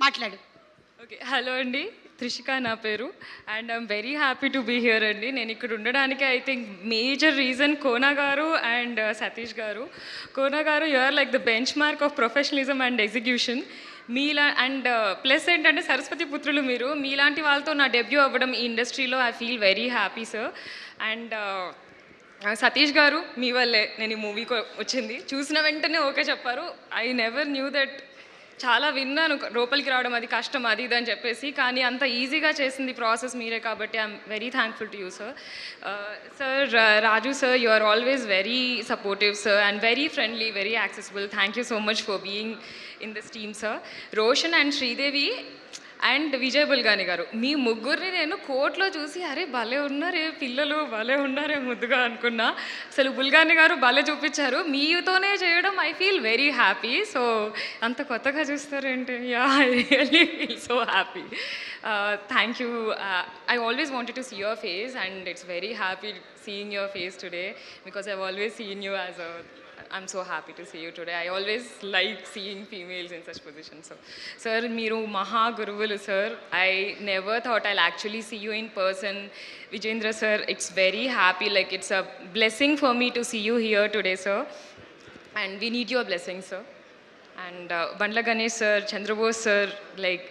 మాట్లాడు. Okay, hello అండి, త్రిషిక నా పేరు. And I'm very happy to be here అండి. నేను ఇక్కడ ఉండడానికి I think major reason Kona garu and Satish garu. Kona garu, you are like the benchmark of professionalism and execution. And plus ఏంటంటే సరస్వతి పుత్రులు మీరు. మీలాంటి వాళ్ళతో నా డెబ్యూ అవ్వడం ఈ ఇండస్ట్రీలో I feel very happy sir. And Satish గారు, మీ వల్లే నేను ఈ మూవీకి వచ్చింది. చూసిన వెంటనే ఓకే చెప్పారు. I never knew that. చాలా విన్నాను లోపలికి రావడం అది కష్టం అది ఇది అని చెప్పేసి, కానీ అంత ఈజీగా చేసింది ప్రాసెస్ మీరే కాబట్టి I'm very thankful to you sir. Sir Raju sir, you are always very supportive sir and very friendly, very accessible. Thank you so much for being in this team sir. Roshan and Sridevi and Vijay Bulgani గారు, మీ ముగ్గురిని నేను కోర్టులో చూసి అరే భలే ఉన్నారే పిల్లలు, భలే ఉన్నారే ముద్దుగా అనుకున్నా. అసలు బుల్గాని గారు భలే చూపించారు. మీతోనే చేయడం I feel very happy. So అంత కొత్తగా చూస్తారేంటి? Yeah, I really feel so happy. Thank you. I always wanted to see your face and it's very happy seeing your face today because I've always seen you as a I'm so happy to see you today. I always like seeing females in such positions. So, sir, మీరు మహా గురువులు sir. I never thought I'll actually see you in person. Vijendra sir, it's very happy. Like it's a blessing for me to see you here today, sir. And we need your blessings, sir. And Bandla Ganesh sir, Chandrabose sir, like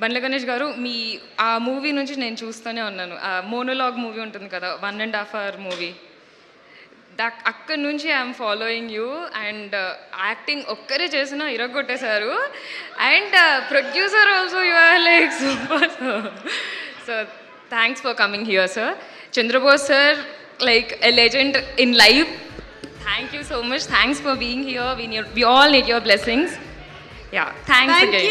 Bandla Ganesh గారు, మీ ఆ movie నుంచి నేను చూస్తూనే ఉన్నాను. Monologue movie ఉంటుంది కదా, 1.5 hour మూవీ, అక్కడి నుంచి I'm following you. And acting ఒక్కరే చేసినా ఇరగొట్టేశారు. And producer also you are like super. So thanks for coming here sir. Chandrabose sir, like a legend in life. Thank you so much. Thanks for being here. We all need your blessings. Yeah, thanks again.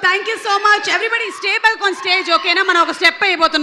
Thank you so much. Everybody stay back on stage, okay na? మనం ఒక step అయిపోతున్నాం.